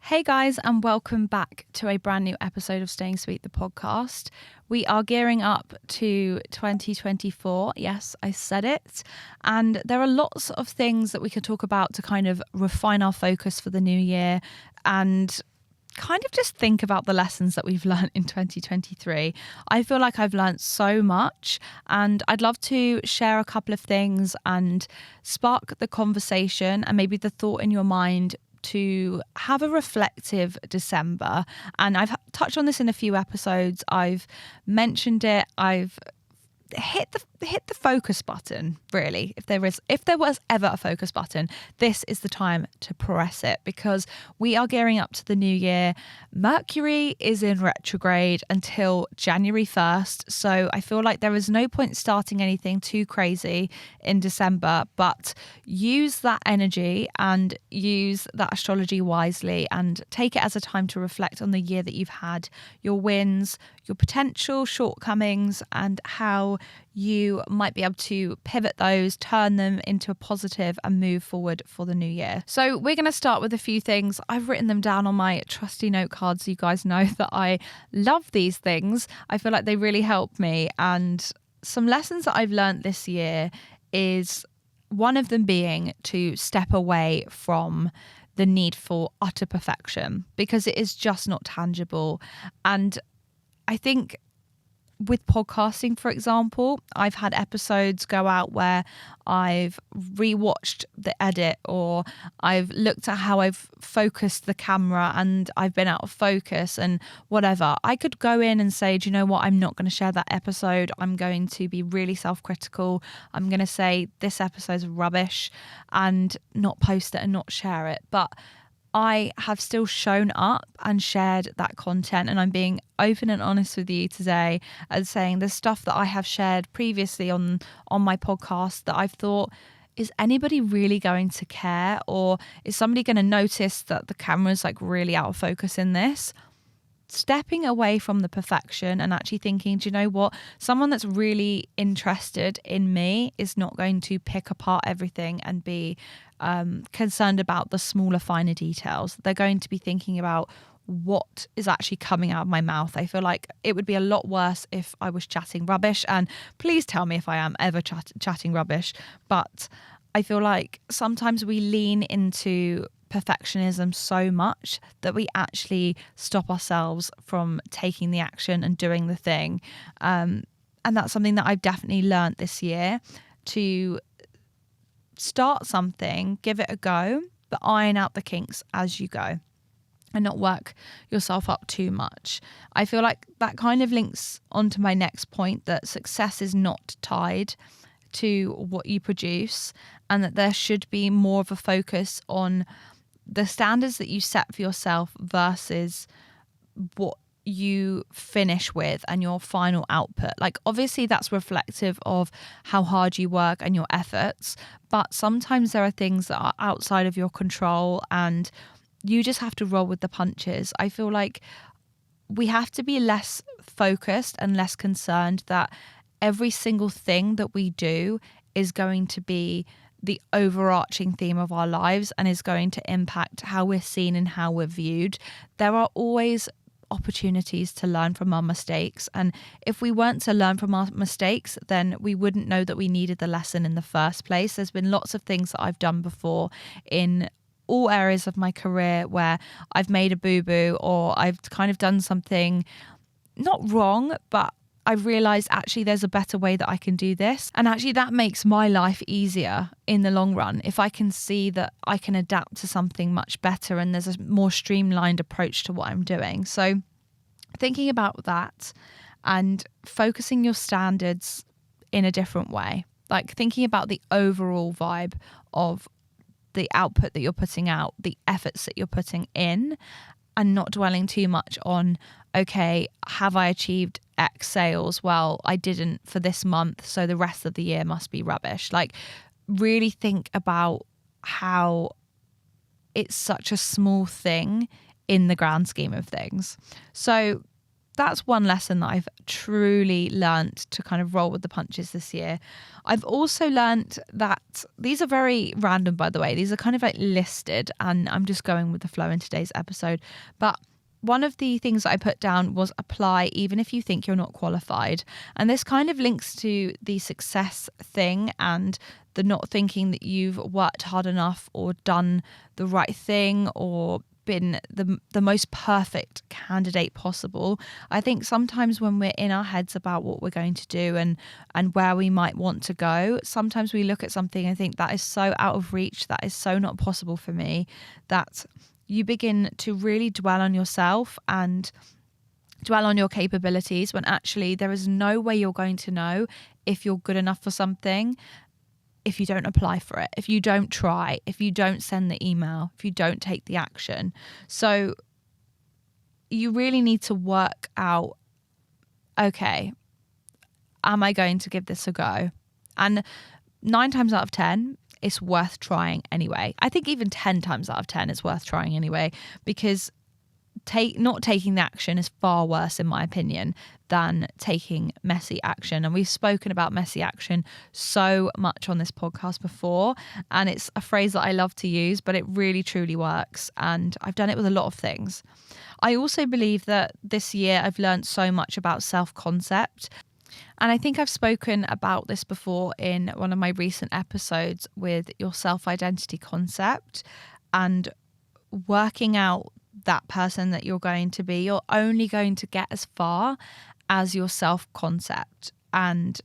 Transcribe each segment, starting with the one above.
Hey guys, and welcome back to a brand new episode of Staying Sweet, the podcast. We are gearing up to 2024. Yes, I said it. And there are lots of things that we could talk about to kind of refine our focus for the new year and kind of just think about the lessons that we've learned in 2023. I feel like I've learned so much, and I'd love to share a couple of things and spark the conversation and maybe the thought in your mind to have a reflective December. And I've touched on this in a few episodes. I've mentioned it. I've hit the focus button, really. If there was ever a focus button, this is the time to press it, because we are gearing up to the new year. Mercury is in retrograde until January 1st, so I feel like there is no point starting anything too crazy in December, but use that energy and use that astrology wisely and take it as a time to reflect on the year that you've had, your wins, your potential shortcomings, and how you might be able to pivot those, turn them into a positive and move forward for the new year. So we're going to start with a few things. I've written them down on my trusty note cards. You guys know that I love these things. I feel like they really help me. And some lessons that I've learned this year is one of them being to step away from the need for utter perfection, because it is just not tangible. And I think with podcasting, for example, I've had episodes go out where I've rewatched the edit, or I've looked at how I've focused the camera and I've been out of focus and whatever. I could go in and say, do you know what? I'm not going to share that episode. I'm going to be really self-critical. I'm going to say this episode's rubbish and not post it and not share it. But I have still shown up and shared that content, and I'm being open and honest with you today and saying the stuff that I have shared previously on my podcast that I've thought, is anybody really going to care, or is somebody going to notice that the camera's like really out of focus in this? Stepping away from the perfection and actually thinking, do you know what? Someone that's really interested in me is not going to pick apart everything and be concerned about the smaller, finer details. They're going to be thinking about what is actually coming out of my mouth. I feel like it would be a lot worse if I was chatting rubbish, and please tell me if I am ever chatting rubbish. But I feel like sometimes we lean into perfectionism so much that we actually stop ourselves from taking the action and doing the thing. And that's something that I've definitely learned this year, to start something, give it a go, but iron out the kinks as you go and not work yourself up too much. I feel like that kind of links onto my next point, that success is not tied to what you produce, and that there should be more of a focus on the standards that you set for yourself versus what you finish with and your final output. Like, obviously that's reflective of how hard you work and your efforts, but sometimes there are things that are outside of your control and you just have to roll with the punches. I feel like we have to be less focused and less concerned that every single thing that we do is going to be the overarching theme of our lives and is going to impact how we're seen and how we're viewed. There are always opportunities to learn from our mistakes, and if we weren't to learn from our mistakes, then we wouldn't know that we needed the lesson in the first place. There's been lots of things that I've done before in all areas of my career where I've made a boo-boo, or I've kind of done something not wrong, but I've realised actually there's a better way that I can do this. And actually that makes my life easier in the long run if I can see that I can adapt to something much better and there's a more streamlined approach to what I'm doing. So thinking about that and focusing your standards in a different way, like thinking about the overall vibe of the output that you're putting out, the efforts that you're putting in, and not dwelling too much on, okay, have I achieved X sales? Well, I didn't for this month, so the rest of the year must be rubbish. Like, really think about how it's such a small thing in the grand scheme of things. So that's one lesson that I've truly learnt to kind of roll with the punches this year. I've also learnt that these are very random, by the way. These are kind of like listed, and I'm just going with the flow in today's episode. But one of the things that I put down was apply even if you think you're not qualified. And this kind of links to the success thing and the not thinking that you've worked hard enough or done the right thing or been the most perfect candidate possible. I think sometimes when we're in our heads about what we're going to do and where we might want to go, sometimes we look at something and think that is so out of reach, that is so not possible for me, that you begin to really dwell on yourself and dwell on your capabilities, when actually there is no way you're going to know if you're good enough for something if you don't apply for it, if you don't try, if you don't send the email, if you don't take the action. So you really need to work out, okay, am I going to give this a go? And 9 times out of 10, it's worth trying anyway. I think even 10 times out of 10, it's worth trying anyway, because not taking the action is far worse, in my opinion, than taking messy action. And we've spoken about messy action so much on this podcast before, and it's a phrase that I love to use, but it really truly works, and I've done it with a lot of things. I also believe that this year I've learned so much about self-concept, and I think I've spoken about this before in one of my recent episodes with your self-identity concept and working out that person that you're going to be. You're only going to get as far as your self-concept, and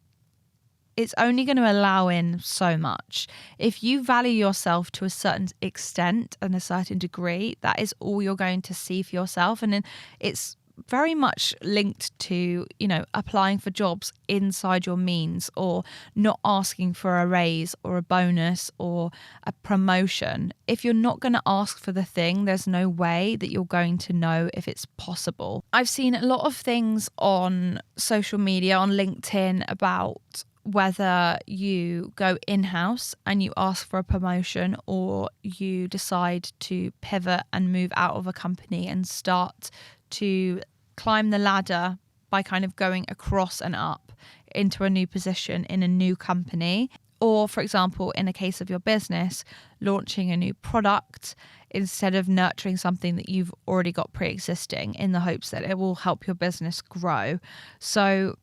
it's only going to allow in so much. If you value yourself to a certain extent and a certain degree, that is all you're going to see for yourself. And then it's very much linked to, applying for jobs inside your means, or not asking for a raise or a bonus or a promotion. If you're not going to ask for the thing, there's no way that you're going to know if it's possible. I've seen a lot of things on social media, on LinkedIn, about whether you go in-house and you ask for a promotion, or you decide to pivot and move out of a company and start to climb the ladder by kind of going across and up into a new position in a new company. Or, for example, in a case of your business, launching a new product instead of nurturing something that you've already got pre-existing in the hopes that it will help your business grow. So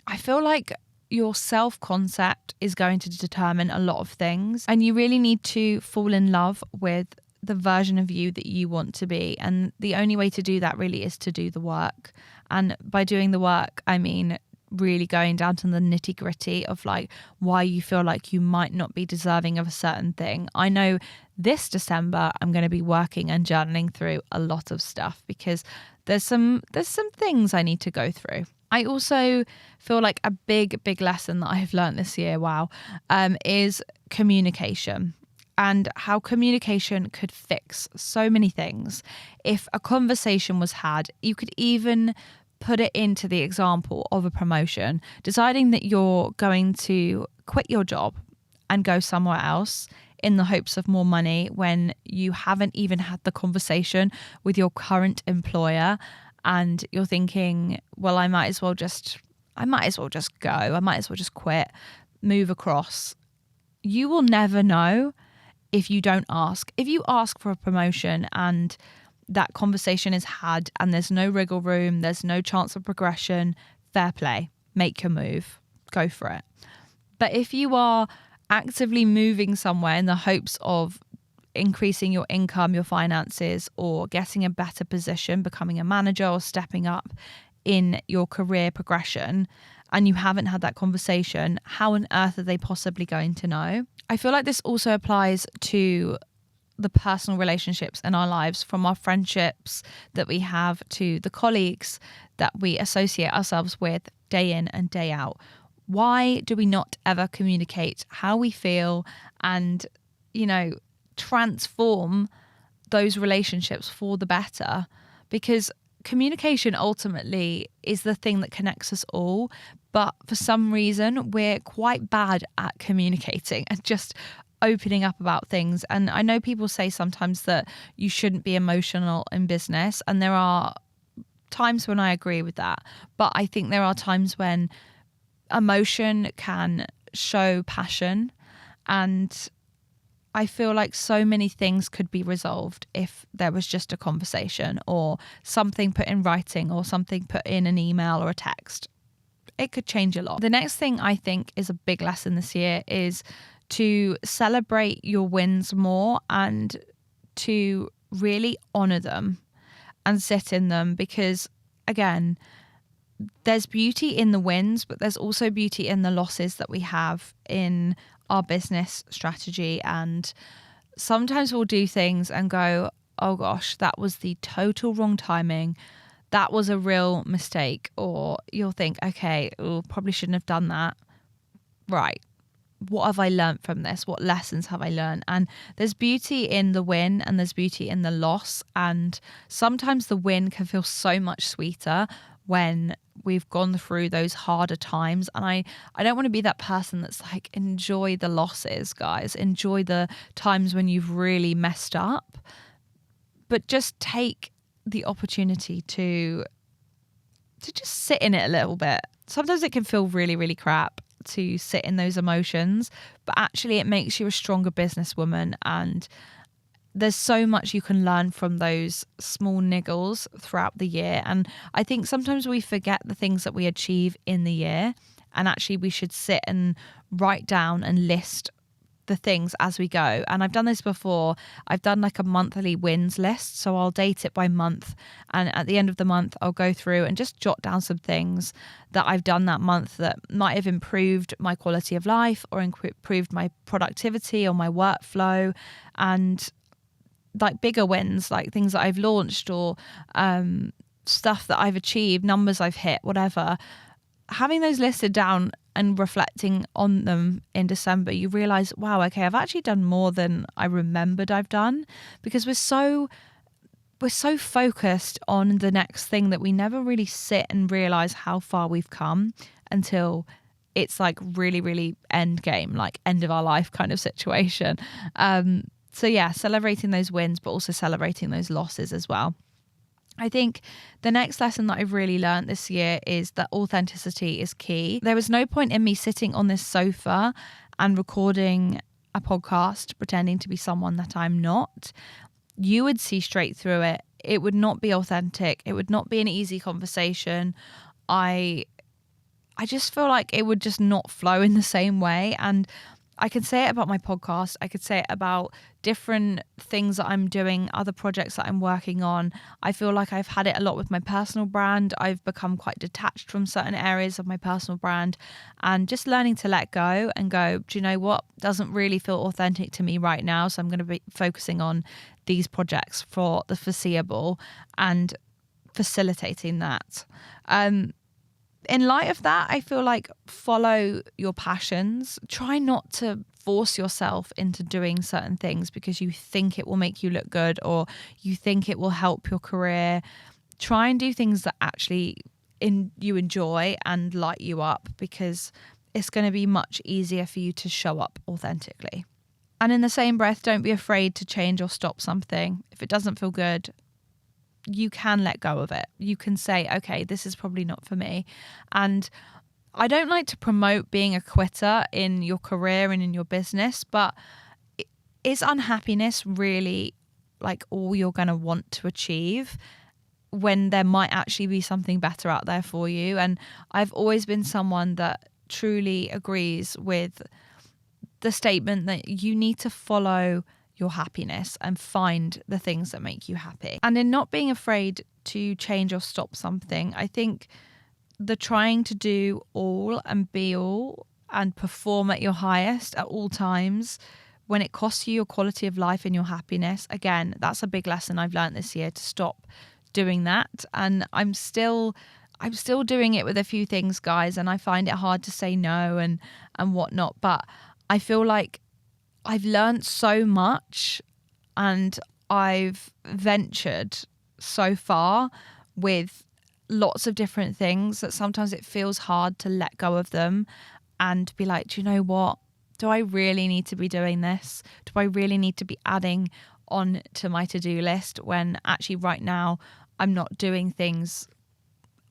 I feel like your self-concept is going to determine a lot of things, and you really need to fall in love with the version of you that you want to be. And the only way to do that really is to do the work. And by doing the work, I mean really going down to the nitty gritty of like why you feel like you might not be deserving of a certain thing. I know this December I'm going to be working and journaling through a lot of stuff, because there's some things I need to go through. I also feel like a big lesson that I've learned this year, is communication. And how communication could fix so many things. If a conversation was had, you could even put it into the example of a promotion, deciding that you're going to quit your job and go somewhere else in the hopes of more money, when you haven't even had the conversation with your current employer, and you're thinking, well, I might as well just go, I might as well just quit, move across. You will never know if you don't ask. If you ask for a promotion and that conversation is had and there's no wriggle room, there's no chance of progression, fair play, make your move, go for it. But if you are actively moving somewhere in the hopes of increasing your income, your finances, or getting a better position, becoming a manager or stepping up in your career progression, and you haven't had that conversation, how on earth are they possibly going to know? I feel like this also applies to the personal relationships in our lives, from our friendships that we have to the colleagues that we associate ourselves with day in and day out. Why do we not ever communicate how we feel and, transform those relationships for the better? Because communication ultimately is the thing that connects us all, but for some reason we're quite bad at communicating and just opening up about things. And I know people say sometimes that you shouldn't be emotional in business, and there are times when I agree with that, but I think there are times when emotion can show passion, and I feel like so many things could be resolved if there was just a conversation or something put in writing or something put in an email or a text. It could change a lot. The next thing I think is a big lesson this year is to celebrate your wins more and to really honor them and sit in them, because again, there's beauty in the wins, but there's also beauty in the losses that we have in our business strategy. And sometimes we'll do things and go, oh gosh, that was the total wrong timing. That was a real mistake. Or you'll think, okay, probably shouldn't have done that. Right. What have I learned from this? What lessons have I learned? And there's beauty in the win and there's beauty in the loss. And sometimes the win can feel so much sweeter when we've gone through those harder times. And I don't want to be that person that's like, enjoy the losses, guys. Enjoy the times when you've really messed up. But just take the opportunity to just sit in it a little bit. Sometimes it can feel really, really crap to sit in those emotions, but actually it makes you a stronger businesswoman, and there's so much you can learn from those small niggles throughout the year. And I think sometimes we forget the things that we achieve in the year, and actually we should sit and write down and list the things as we go. And I've done this before. I've done like a monthly wins list, so I'll date it by month, and at the end of the month I'll go through and just jot down some things that I've done that month that might have improved my quality of life or improved my productivity or my workflow, and like bigger wins, like things that I've launched or stuff that I've achieved, numbers I've hit, whatever. Having those listed down and reflecting on them in December, you realize, wow, okay, I've actually done more than I remembered I've done, because we're so focused on the next thing that we never really sit and realize how far we've come until it's like really, really end game, like end of our life kind of situation. So yeah, celebrating those wins, but also celebrating those losses as well. I think the next lesson that I've really learned this year is that authenticity is key. There was no point in me sitting on this sofa and recording a podcast pretending to be someone that I'm not. You would see straight through it. It would not be authentic. It would not be an easy conversation. I just feel like it would just not flow in the same way. And I could say it about my podcast. I could say it about different things that I'm doing, other projects that I'm working on. I feel like I've had it a lot with my personal brand. I've become quite detached from certain areas of my personal brand, and just learning to let go and go, do you know what? Doesn't really feel authentic to me right now. So I'm going to be focusing on these projects for the foreseeable and facilitating that. In light of that, I feel like follow your passions. Try not to force yourself into doing certain things because you think it will make you look good or you think it will help your career. Try and do things that actually you enjoy and light you up, because it's going to be much easier for you to show up authentically. And in the same breath, don't be afraid to change or stop something. If it doesn't feel good, you can let go of it. You can say, okay, this is probably not for me. And I don't like to promote being a quitter in your career and in your business, but is unhappiness really like all you're going to want to achieve when there might actually be something better out there for you? And I've always been someone that truly agrees with the statement that you need to follow your happiness and find the things that make you happy. And in not being afraid to change or stop something, I think the trying to do all and be all and perform at your highest at all times, when it costs you your quality of life and your happiness, again, that's a big lesson I've learned this year, to stop doing that. And I'm still doing it with a few things, guys, and I find it hard to say no and whatnot. But I feel like I've learned so much and I've ventured so far with lots of different things that sometimes it feels hard to let go of them and be like, do you know what? Do I really need to be doing this? Do I really need to be adding on to my to-do list when actually right now I'm not doing things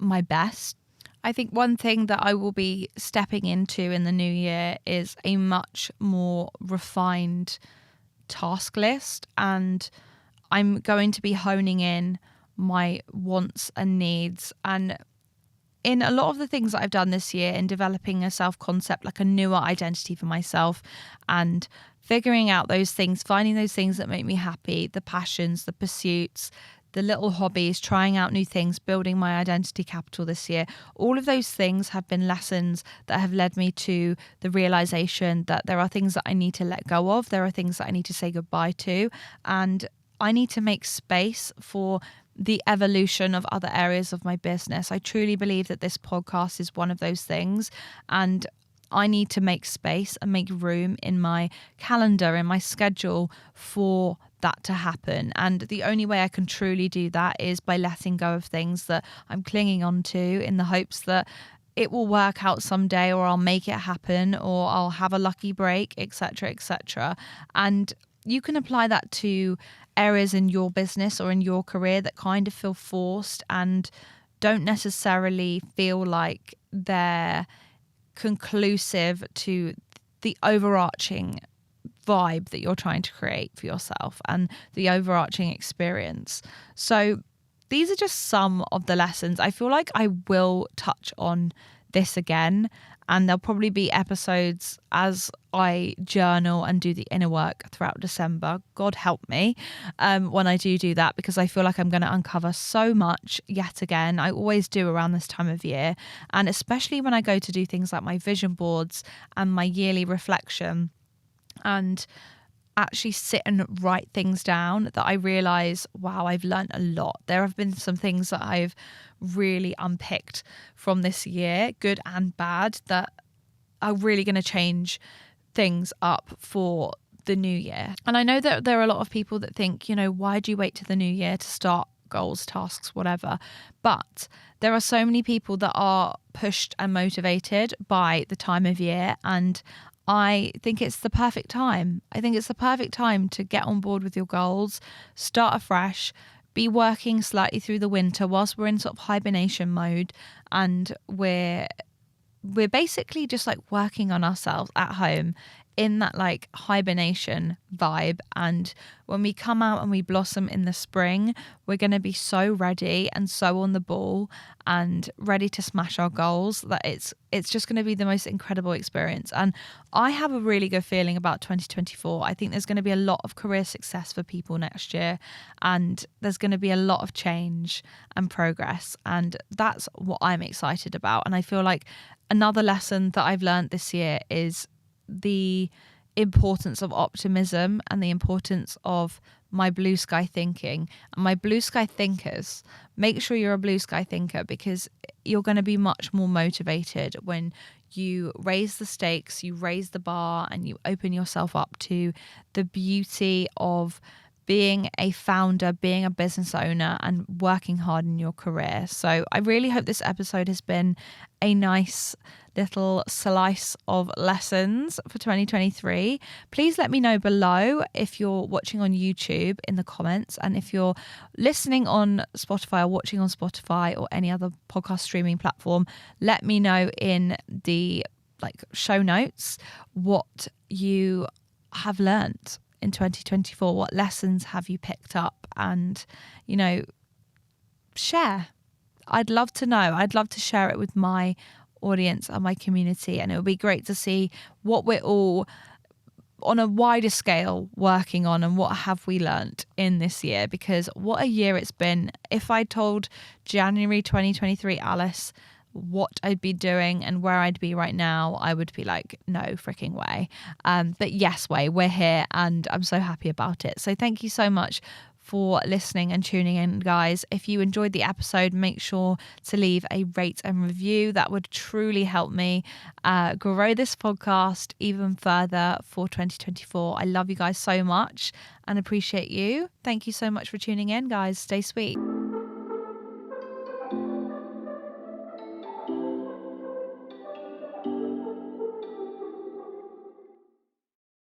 my best. I think one thing that I will be stepping into in the new year is a much more refined task list, and I'm going to be honing in my wants and needs. And in a lot of the things that I've done this year in developing a self-concept, like a newer identity for myself, and figuring out those things, finding those things that make me happy, the passions, the pursuits, the little hobbies, trying out new things, building my identity capital this year. All of those things have been lessons that have led me to the realization that there are things that I need to let go of. There are things that I need to say goodbye to. And I need to make space for the evolution of other areas of my business. I truly believe that this podcast is one of those things. And I need to make space and make room in my calendar, in my schedule for that to happen. And the only way I can truly do that is by letting go of things that I'm clinging on to in the hopes that it will work out someday, or I'll make it happen, or I'll have a lucky break, etc., etc. And you can apply that to areas in your business or in your career that kind of feel forced and don't necessarily feel like they're conclusive to the overarching vibe that you're trying to create for yourself and the overarching experience. So these are just some of the lessons. I feel like I will touch on this again, and there'll probably be episodes as I journal and do the inner work throughout December. God help me when I do that, because I feel like I'm going to uncover so much yet again. I always do around this time of year, and especially when I go to do things like my vision boards and my yearly reflection and actually sit and write things down, that I realize, wow, I've learned a lot. There have been some things that I've really unpicked from this year, good and bad, that are really going to change things up for the new year. And I know that there are a lot of people that think, why do you wait to the new year to start goals, tasks, whatever? But there are so many people that are pushed and motivated by the time of year, and I think it's the perfect time. I think it's the perfect time to get on board with your goals, start afresh, be working slightly through the winter whilst we're in sort of hibernation mode, and we're basically just like working on ourselves at home in that like hibernation vibe. And when we come out and we blossom in the spring, we're going to be so ready and so on the ball and ready to smash our goals that it's just going to be the most incredible experience. And I have a really good feeling about 2024. I think there's going to be a lot of career success for people next year, and there's going to be a lot of change and progress, and that's what I'm excited about. And I feel like another lesson that I've learned this year is the importance of optimism and the importance of my blue sky thinking. And my blue sky thinkers, make sure you're a blue sky thinker, because you're going to be much more motivated when you raise the stakes, you raise the bar, and you open yourself up to the beauty of being a founder, being a business owner, and working hard in your career. So I really hope this episode has been a nice little slice of lessons for 2023. Please let me know below if you're watching on YouTube in the comments, and if you're listening on Spotify or watching on Spotify or any other podcast streaming platform, let me know in the show notes what you have learnt in 2024. What lessons have you picked up? And share. I'd love to know. I'd love to share it with my audience and my community, and it would be great to see what we're all on a wider scale working on, and what have we learnt in this year, because what a year it's been. If I told January 2023 Alice what I'd be doing and where I'd be right now, I would be like, no freaking way. But yes way, we're here, and I'm so happy about it. So thank you so much for listening and tuning in, guys. If you enjoyed the episode, make sure to leave a rate and review. That would truly help me grow this podcast even further for 2024. I love you guys so much and appreciate you. Thank you so much for tuning in, guys. Stay sweet.